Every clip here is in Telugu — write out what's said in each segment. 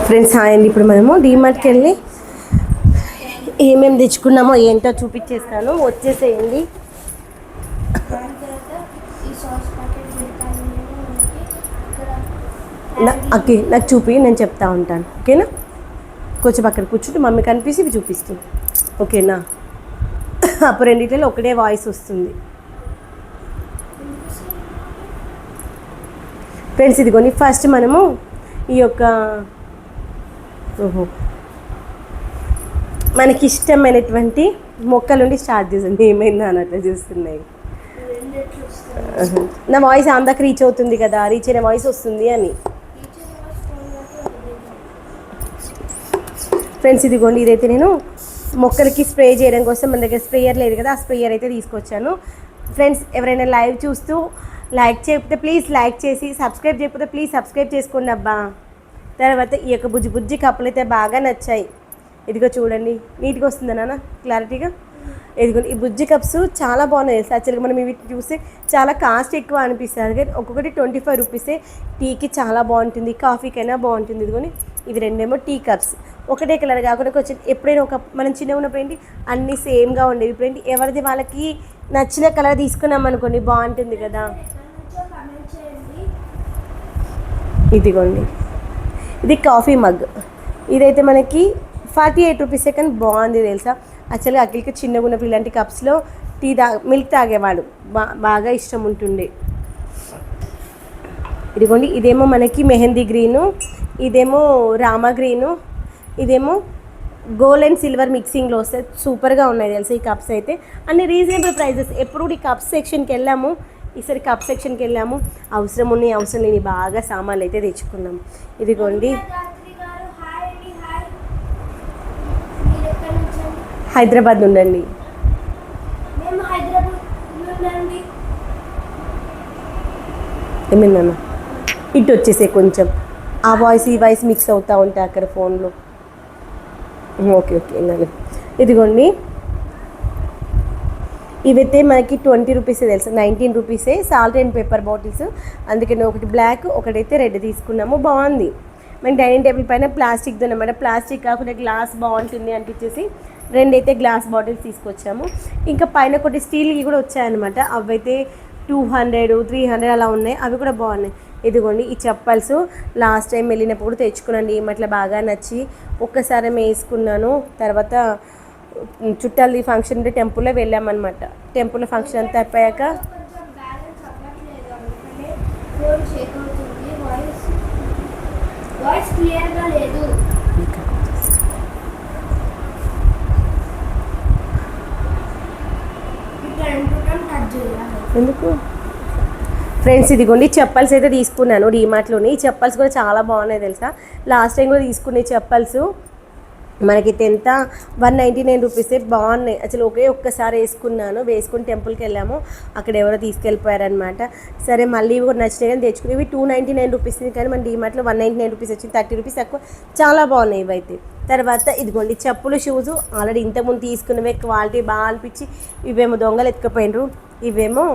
ఫ్రెండ్స్ హాయ్ అండి. ఇప్పుడు మనము డీమార్ట్కి వెళ్ళి ఏమేమి తెచ్చుకున్నామో ఏంటో చూపించేస్తాను, వచ్చేసేయండి. ఓకే, నాకు చూపి, నేను చెప్తా ఉంటాను. ఓకేనా? కొంచెం అక్కడ కూర్చుంటే మమ్మీ కనిపిస్తే ఇవి చూపిస్తుంది. ఓకేనా? అప్పుడు రెండింటిలో ఒకటే వాయిస్ వస్తుంది. ఫ్రెండ్స్ ఇదిగోండి, ఫస్ట్ మనము ఈ యొక్క మనకి ఇష్టమైనటువంటి మొక్కలుండి స్టార్ట్ చేసింది. ఏమైందా అని అట్లా చూస్తున్నాయి. నా వాయిస్ అందరికి రీచ్ అవుతుంది కదా, రీచ్ అయిన వాయిస్ వస్తుంది అని. ఫ్రెండ్స్ ఇదిగోండి, ఇదైతే నేను మొక్కలకి స్ప్రే చేయడం కోసం మన దగ్గర స్ప్రేయర్ లేదు కదా, ఆ స్ప్రేయర్ అయితే తీసుకొచ్చాను. ఫ్రెండ్స్ ఎవరైనా లైవ్ చూస్తూ లైక్ చేయకపోతే ప్లీజ్ లైక్ చేసి, సబ్స్క్రైబ్ చేయకపోతే ప్లీజ్ సబ్స్క్రైబ్ చేసుకోండి అబ్బా. తర్వాత ఈ యొక్క బుజ్జి బుజ్జి కప్పులు అయితే బాగా నచ్చాయి. ఇదిగో చూడండి, నీట్గా వస్తుందా నాన్న, క్లారిటీగా. ఇదిగోండి, ఈ బుజ్జి కప్స్ చాలా బాగున్నాయి. యాక్చువల్గా మనం ఇవి చూస్తే చాలా కాస్ట్ ఎక్కువ అనిపిస్తుంది, కానీ ఒక్కొక్కటి 25 రూపీసే. టీకి చాలా బాగుంటుంది, కాఫీకైనా బాగుంటుంది. ఇదిగోని ఇవి రెండేమో టీ కప్స్, ఒకటే కలర్ కాకుండా కొంచెం ఎప్పుడైనా మనం చిన్న ఉన్నప్పుడు ఏంటి అన్నీ సేమ్గా ఉండేవి. ఇప్పుడు ఏంటి ఎవరిది వాళ్ళకి నచ్చిన కలర్ తీసుకున్నాం అనుకోండి, బాగుంటుంది కదా. ఇదిగోండి, ఇది కాఫీ మగ్. ఇదైతే మనకి 48 రూపీసే, కానీ బాగుంది తెలుసా. యాక్చువల్గా అఖిల్కి చిన్నగా ఉన్నప్పుడు ఇలాంటి కప్స్లో టీ మిల్క్ తాగేవాడు, బాగా ఇష్టం ఉంటుండే. ఇదిగోండి, ఇదేమో మనకి మెహందీ గ్రీను, ఇదేమో రామా గ్రీను, ఇదేమో గోల్డ్ అండ్ సిల్వర్ మిక్సింగ్లో వస్తాయి. సూపర్గా ఉన్నాయి తెలుసా ఈ కప్స్ అయితే. అన్ని రీజనబుల్ ప్రైజెస్. ఎప్పుడు ఈ కప్ సెక్షన్కి వెళ్ళాము, ఈసారి కప్ సెక్షన్కి వెళ్ళాము. అవసరం ఉన్నాయి, అవసరం లేని బాగా సామాన్లు అయితే తెచ్చుకున్నాము. ఇదిగోండి, హైదరాబాద్ నుండండి. ఏమైందన్న ఇటు వచ్చేసే, కొంచెం ఆ వాయిస్ ఈ వాయిస్ మిక్స్ అవుతూ ఉంటాయి అక్కడ ఫోన్లో. ఓకే ఓకే వెళ్ళాలి. ఇదిగోండి, ఇవైతే మనకి 20 రూపీసే తెలుసా, 19 రూపీసే. సాల్ట్ అండ్ పేపర్ బాటిల్స్, అందుకని ఒకటి బ్లాక్, ఒకటైతే రెడ్ తీసుకున్నాము. బాగుంది. మన డైనింగ్ టేబుల్ పైన ప్లాస్టిక్ది అనమాట. ప్లాస్టిక్ కాకుండా గ్లాస్ బాగుంటుంది అనిపించేసి రెండైతే గ్లాస్ బాటిల్స్ తీసుకొచ్చాము. ఇంకా పైన ఒకటి స్టీల్కి కూడా వచ్చాయన్నమాట. అవైతే 200, 300 అలా ఉన్నాయి. అవి కూడా బాగున్నాయి. ఇదిగోండి, ఈ చెప్పల్స్ లాస్ట్ టైం వెళ్ళినప్పుడు తెచ్చుకున్నాండి. ఏమట్లా బాగా నచ్చి ఒక్కసారి వేసుకున్నాను. తర్వాత చుట్టాలది ఫంక్షన్ ఉంటే టెంపుల్లో వెళ్ళామన్నమాట. టెంపుల్లో ఫంక్షన్ అంతా అయిపోయాక ఎందుకు ఫ్రెండ్స్ ఇదిగోండి, చెప్పల్స్ అయితే తీసుకున్నాను డీమార్ట్లోని. ఈ చెప్పల్స్ కూడా చాలా బాగున్నాయి తెలుసా. లాస్ట్ టైం కూడా తీసుకునే చెప్పల్స్ మనకైతే ఎంత 199 రూపీసే. బాగున్నాయి అసలు. ఒక్కసారి వేసుకుని టెంపుల్కి వెళ్ళాము. అక్కడ ఎవరో తీసుకెళ్ళిపోయారనమాట. సరే మళ్ళీ కూడా నచ్చినాయి కానీ తెచ్చుకుని. ఇవి 299 రూపీస్, కానీ మన డీమార్ట్లో 199 రూపీస్ వచ్చింది. 30 రూపీస్ తక్కువ. చాలా బాగున్నాయి ఇవైతే. తర్వాత ఇదిగోండి, చెప్పులు షూజు ఆల్రెడీ ఇంతకుముందు తీసుకున్నవే, క్వాలిటీ బాగా అనిపించి. ఇవేమో దొంగలు ఎత్తుకుపోయినరు, ఇవేమో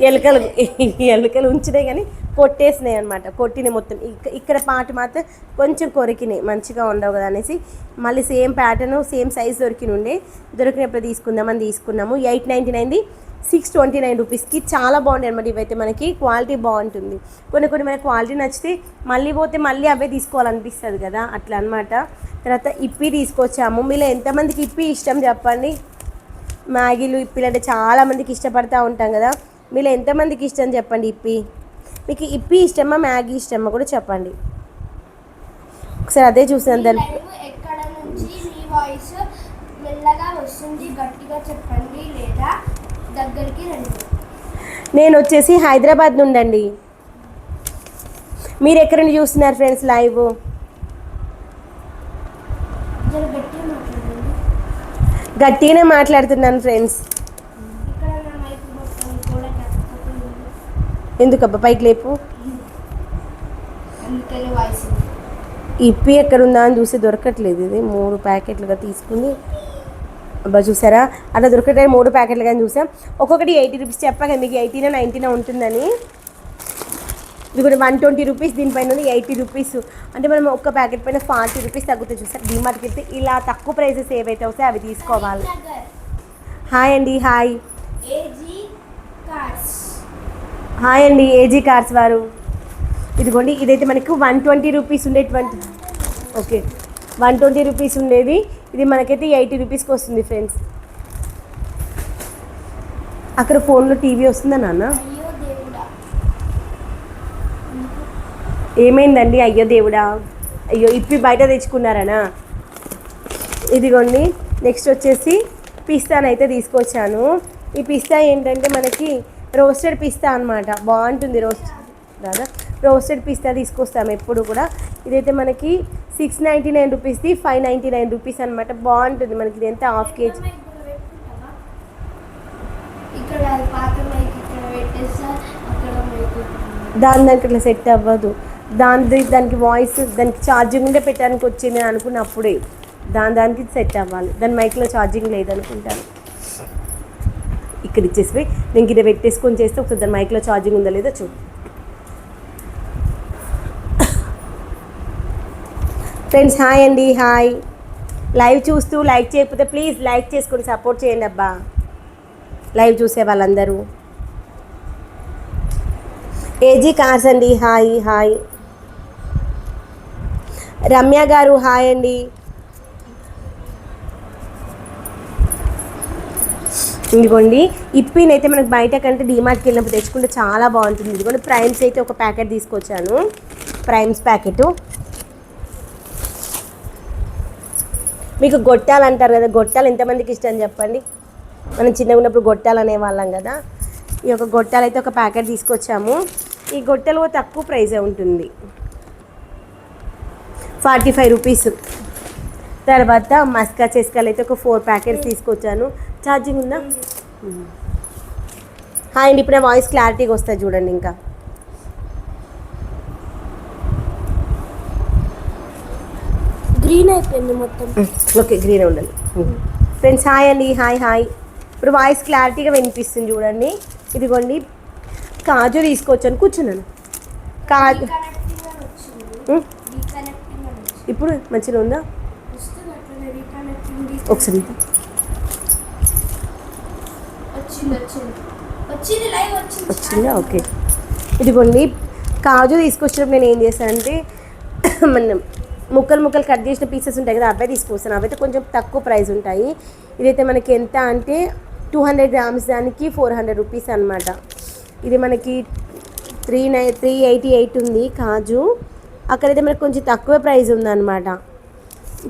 ఎలుకలు ఉంచినాయి కానీ కొట్టేసినాయి అనమాట. కొట్టినాయి మొత్తం. ఇక్కడ పార్ట్ మాత్రం కొంచెం కొరికినాయి, మంచిగా ఉండవు కదా అనేసి మళ్ళీ సేమ్ ప్యాటర్న్ సేమ్ సైజ్ దొరికినప్పుడు తీసుకున్నాము. 899, 629 రూపీస్కి చాలా బాగుంటాయి అనమాట. ఇవైతే మనకి క్వాలిటీ బాగుంటుంది. కొన్ని మనకి క్వాలిటీ నచ్చితే మళ్ళీ పోతే మళ్ళీ అవే తీసుకోవాలనిపిస్తుంది కదా, అట్లా అనమాట. తర్వాత ఇప్పి తీసుకొచ్చాము. మీలో ఎంతమందికి ఇప్పి ఇష్టం చెప్పండి. మ్యాగీలు, ఇప్పిలు అంటే చాలామందికి ఇష్టపడతా ఉంటాం కదా. మీలో ఎంతమందికి ఇష్టం చెప్పండి ఇప్పి. మీకు ఇప్పి ఇష్టమా, మ్యాగీ ఇష్టమా కూడా చెప్పండి. ఒకసారి అదే చూసాను దాన్ని. నేను వచ్చేసి హైదరాబాద్ నుండి. మీరు ఎక్కడి నుండి చూస్తున్నారు ఫ్రెండ్స్ లైవ్? గట్టిగానే మాట్లాడుతున్నాను ఫ్రెండ్స్. ఎందుకబ్బా పైకి లేపు. ఇప్పి ఎక్కడుందా అని చూసి దొరకట్లేదు. ఇది 3 ప్యాకెట్లుగా తీసుకుంది. అబ్బా చూసారా, అట్లా దొరకట్లేదు. 3 ప్యాకెట్లు కానీ చూసాం. ఒక్కొక్కటి 80 రూపీస్. చెప్పాక మీకు 18, 19 ఉంటుందని. ఇది కూడా 120 రూపీస్, దీనిపైన 80 రూపీస్. అంటే మనం ఒక్క ప్యాకెట్ పైన 40 రూపీస్ తగ్గుతుంది చూసారు. డీమార్ట్కి వెళ్తే ఇలా తక్కువ ప్రైసెస్ ఏవైతే వస్తాయో అవి తీసుకోవాలి. హాయ్ అండి, హాయ్ హాయ్ అండి ఏజీ కార్స్ వారు. ఇదిగోండి, ఇదైతే మనకు 120 రూపీస్ ఉండేటువంటి, ఓకే 120 రూపీస్ ఉండేది, ఇది మనకైతే 80 రూపీస్కి వస్తుంది ఫ్రెండ్స్. అక్కడ ఫోన్లో టీవీ వస్తుందా నాన్న? ఏమైందండి? అయ్యో దేవుడా, అయ్యో ఇప్పి బయట తెచ్చుకున్నారనా? ఇదిగోండి, నెక్స్ట్ వచ్చేసి పిస్తానైతే తీసుకొచ్చాను. ఈ పిస్తా ఏంటంటే మనకి రోస్టెడ్ పిస్తా అనమాట, బాగుంటుంది. రోస్టెడ్ పిస్తా తీసుకొస్తాము ఎప్పుడు కూడా. ఇదైతే మనకి 699 రూపీస్ది, 599 రూపీస్ అనమాట, బాగుంటుంది మనకి. ఇది ఎంత హాఫ్ కేజీ. దానికి అట్లా సెట్ అవ్వదు, దానికి వాయిస్, దానికి ఛార్జింగ్ ఉండే పెట్టడానికి వచ్చింది నేను అనుకున్న అప్పుడే. దానికి సెట్ అవ్వాలి, దాని మైక్లో ఛార్జింగ్ లేదనుకుంటాను. ఇక్కడ ఇచ్చేసి నేను ఇది పెట్టేసుకొని చేస్తే ఒకసారి దాని మైక్లో ఛార్జింగ్ ఉందా లేదా చూడు. ఫ్రెండ్స్ హాయ్ అండి, హాయ్. లైవ్ చూస్తూ లైక్ చేయకపోతే ప్లీజ్ లైక్ చేసుకొని సపోర్ట్ చేయండి అబ్బా, లైవ్ చూసే వాళ్ళందరూ. ఏజీ కార్స్ అండి, హాయ్ హాయ్. రమ్య గారు హాయ్ అండి. ఇదిగోండి, ఇప్పినైతే మనకు బయట కంటే డీమార్ట్కి వెళ్ళినప్పుడు తెచ్చుకుంటే చాలా బాగుంటుంది. ఇదిగోండి, ప్రైమ్స్ అయితే ఒక ప్యాకెట్ తీసుకొచ్చాను, ప్రైమ్స్ ప్యాకెట్. మీకు గొట్టాలు అంటారు కదా, గొట్టాలు ఎంతమందికి ఇష్టం చెప్పండి? మనం చిన్నగా ఉన్నప్పుడు గొట్టాలు అనేవాళ్ళం కదా. ఈ యొక్క గొట్టాలు అయితే ఒక ప్యాకెట్ తీసుకొచ్చాము. ఈ గొట్టెలు తక్కువ ప్రైజే ఉంటుంది, 45 రూపీస్. తర్వాత మస్కా చెస్కాలు అయితే ఒక 4 ప్యాకెట్స్ తీసుకొచ్చాను. ఛార్జింగ్ ఉందా? హాయ్ అండి, ఇప్పుడే వాయిస్ క్లారిటీగా వస్తుంది చూడండి. ఇంకా గ్రీన్ అయిపోయింది మొత్తం. ఓకే, గ్రీన్ ఉండాలి. ఫ్రెండ్స్ హాయ్ అండి, హాయ్ హాయ్. ఇప్పుడు వాయిస్ క్లారిటీగా వినిపిస్తుంది చూడండి. ఇదిగోండి, కాజు తీసుకొచ్చాను, కూర్చున్నాను. కాజు ఇప్పుడు మంచిగా ఉందా? ఒకసారి వచ్చిందా? ఓకే. ఇదిగోండి, కాజు తీసుకొచ్చినప్పుడు నేను ఏం చేశానంటే మనం ముక్కలు కట్ చేసిన పీసెస్ ఉంటాయి కదా, అవే తీసుకొస్తాను. అవైతే కొంచెం తక్కువ ప్రైస్ ఉంటాయి. ఇదైతే మనకి ఎంత అంటే 200 గ్రామ్స్ దానికి 400 రూపీస్ అనమాట. ఇది మనకి 388 ఉంది కాజు. అక్కడైతే మనకు కొంచెం తక్కువ ప్రైస్ ఉందన్నమాట.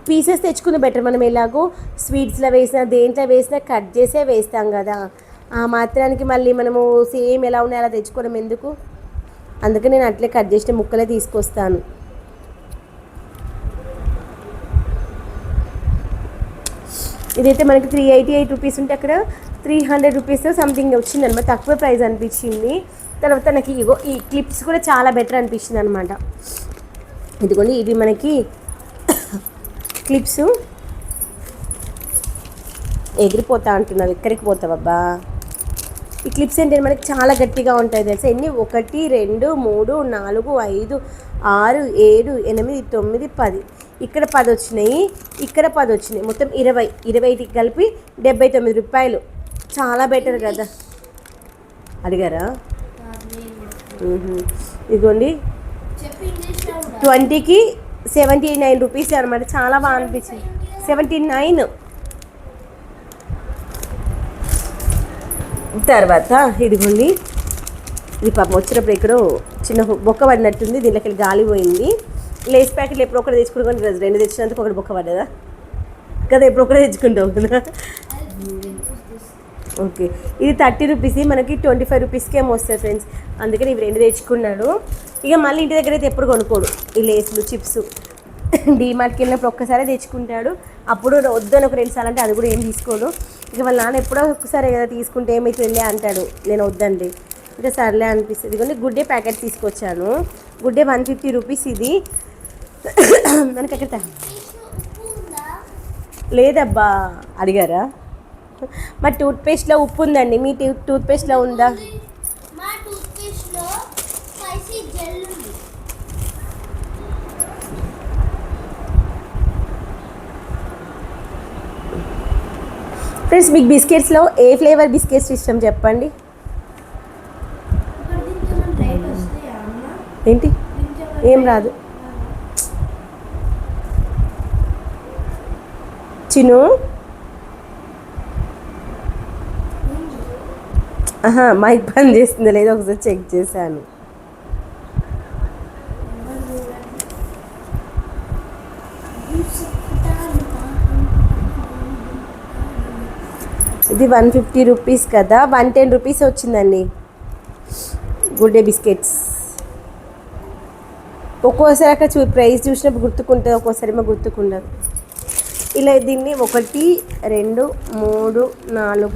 పీసెస్ తెచ్చుకుని బెటర్. మనం ఎలాగో స్వీట్స్లో వేసినా దేంట్లో వేసినా కట్ చేసే వేస్తాం కదా, ఆ మాత్రానికి మళ్ళీ మనము సేమ్ ఎలా ఉన్నాయి అలా తెచ్చుకోవడం ఎందుకు? అందుకే నేను అట్లే కట్ చేసిన ముక్కలే తీసుకొస్తాను. ఇదైతే మనకి 388 రూపీస్ ఉంటే అక్కడ 300 రూపీస్ సంథింగ్ వచ్చిందనమాట, తక్కువ ప్రైస్ అనిపించింది. తర్వాత నాకు ఇగో ఈ క్లిప్స్ కూడా చాలా బెటర్ అనిపించింది అనమాట. ఇదిగోండి, ఇవి మనకి క్లిప్స్. ఎగిరిపోతా అంటున్నావు, ఎక్కడికి పోతావబ్బా? ఈ క్లిప్స్ ఏంటంటే మనకి చాలా గట్టిగా ఉంటాయి తెలుసా. ఎన్ని 1 2 3 4 5 6 7 8 9 10. ఇక్కడ 10 వచ్చినాయి, ఇక్కడ 10 వచ్చినాయి, మొత్తం 20 కలిపి 79 రూపాయలు. చాలా బెటర్ కదా. అడిగారా? ఇదిగోండి, 20కి 79 రూపీస్ అనమాట. చాలా బాగా అనిపించింది. 79. తర్వాత ఇదిగోండి, ఇది పాపం వచ్చినప్పుడు ఎక్కడో చిన్న బొక్క పడినట్టుంది, దీంట్లోకి గాలి పోయింది. లేస్ ప్యాకెట్లు ఎప్పుడు ఒకటి తెచ్చుకుంటాం, 2 తెచ్చినందుకు ఒకటి బొక్క పడ్డదా కదా, ఎప్పుడు ఒకటే తెచ్చుకుంటాం కదా. ఓకే, ఇది 30 రూపీస్, మనకి 25 రూపీస్కి ఏమో వస్తుంది ఫ్రెండ్స్. అందుకని ఇవి 2 తెచ్చుకున్నాడు. ఇక మళ్ళీ ఇంటి దగ్గర అయితే ఎప్పుడు కొనుక్కోడు ఈ లేస్లు చిప్స్. డీమార్ట్కి వెళ్ళినప్పుడు ఒక్కసారి తెచ్చుకుంటాడు, అప్పుడు వద్దని ఒక 2 సార్లు అంటే అది కూడా ఏం తీసుకోడు. ఇక వాళ్ళ నాన్న ఎప్పుడో ఒక్కసారి కదా తీసుకుంటే ఏమైతే వెళ్ళే అంటాడు, నేను వద్దండి. ఇంకా సర్లే అనిపిస్తుంది. ఇదిగోండి, గుడ్డే ప్యాకెట్ తీసుకొచ్చాను. గుడ్డే 150 రూపీస్. ఇది మనకి ఎక్కడ లేదబ్బా, అడిగారా? మా టూత్పేస్ట్లో ఉప్పు ఉందండి, మీ టూత్పేస్ట్లో ఉందా? మా టూత్పేస్ట్లో స్పైసీ జెల్ ఫ్రెండ్స్ మీకు బిస్కెట్స్లో ఏ ఫ్లేవర్ బిస్కెట్స్ ఇష్టం చెప్పండి. ఏంటి ఏం రాదు చిను. మైక్ పని చేస్తుందో లేదో ఒకసారి చెక్ చేశాను. ఇది 150 రూపీస్ కదా, 110 రూపీస్ వచ్చిందండి గుడ్ డే బిస్కెట్స్. ఒక్కోసారి అక్కడ ప్రైస్ చూసినప్పుడు గుర్తుకుంటుంది, ఒక్కోసారి ఏమో గుర్తుకుండదు. ఇలా దీన్ని 1 2 3 4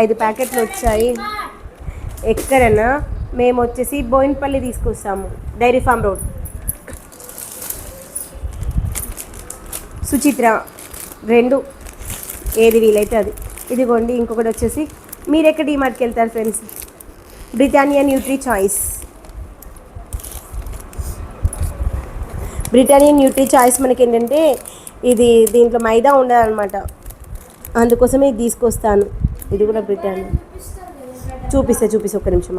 5 ప్యాకెట్లు వచ్చాయి. ఎక్కడన్నా మేము వచ్చేసి బోయిన్పల్లి తీసుకొస్తాము, డైరీ ఫామ్ రోడ్, సుచిత్ర 2 ఏది వీలైతే అది. ఇదిగోండి ఇంకొకటి వచ్చేసి మీరు ఎక్కడ డీమార్ట్కి వెళ్తారు friends, Britannia Nutri choice. Britannia Nutri choice మనకి ఏంటంటే ఇది దీంట్లో మైదా ఉండదన్నమాట, అందుకోసమే ఇది తీసుకొస్తాను. ఇది కూడా బ్రిటానియా చూపిస్తా ఒక్క నిమిషం.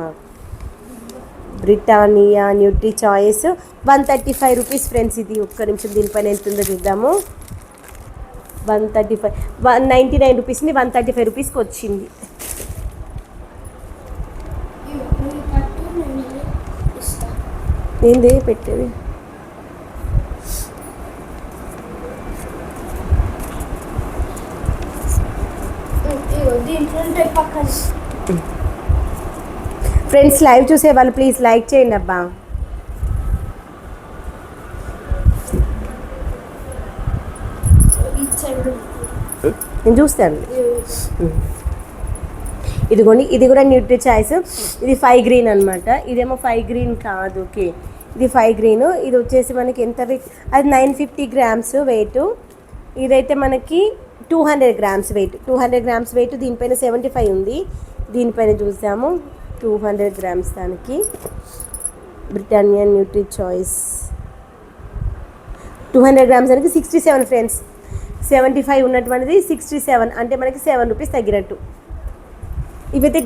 Britannia Nutri choice 135 rupees friends. ఇది ఒక్క నిమిషం దీనిపైన ఎంత ఉందో చూద్దాము. 135 199 రూపీస్ని 135 రూపీస్కి వచ్చింది. ఏంది పెట్టేది? ఫ్రెండ్స్ లైవ్ చూసే వాళ్ళు ప్లీజ్ లైక్ చేయండి అబ్బా. నేను చూస్తాను. ఇదిగోండి ఇది కూడా న్యూట్రీ చాయిస్. ఇది 5 గ్రీన్ అనమాట, ఇదేమో 5 గ్రీన్ కాదు. ఓకే ఇది 5 గ్రీన్. ఇది వచ్చేసి మనకి ఎంత వెయిట్, అది 950 గ్రామ్స్ వెయిట్. ఇదైతే మనకి 200 గ్రామ్స్ వెయిట్. 200 grams wait. దీనిపైన 75 ఉంది. దీనిపైన చూసాము 200 గ్రామ్స్. దానికి బ్రిటానియా న్యూట్రీ చాయిస్ 200 గ్రామ్స్ దానికి 67 ఫ్రెండ్స్. 75 ఉన్నటువంటిది 67, అంటే మనకి 7 రూపీస్ తగ్గినట్టు. ఇవైతే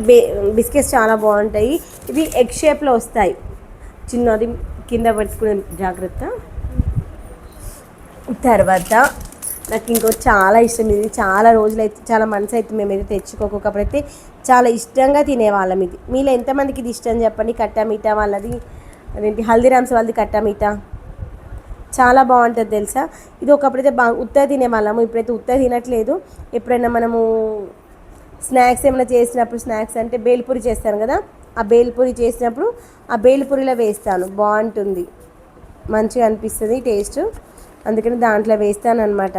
బిస్కెట్స్ చాలా బాగుంటాయి. ఇవి ఎగ్ షేప్లో వస్తాయి, చిన్నది కింద పట్టుకునే జాగ్రత్త. తర్వాత నాకు ఇంకో చాలా ఇష్టం, ఇది చాలా రోజులైతే చాలా మంత్స్ అయితే మేమైతే తెచ్చుకోకపోతే చాలా ఇష్టంగా తినేవాళ్ళం. ఇది మీలో ఎంతమందికి ఇది ఇష్టం చెప్పండి. కట్టా మీఠా వాళ్ళది, అదేంటి హల్దీరామ్స్ వాళ్ళది కట్టా మీఠా చాలా బాగుంటుంది తెలుసా. ఇది ఒకప్పుడైతే ఉత్తగా తినేవాళ్ళము, ఇప్పుడైతే ఉత్తగా తినట్లేదు. ఎప్పుడైనా మనము స్నాక్స్ ఏమైనా చేసినప్పుడు, స్నాక్స్ అంటే బేల్పూరి చేస్తాను కదా, ఆ బేల్పూరి చేసినప్పుడు ఆ బేల్పూరిలో వేస్తాను, బాగుంటుంది, మంచిగా అనిపిస్తుంది టేస్ట్, అందుకని దాంట్లో వేస్తాను అనమాట.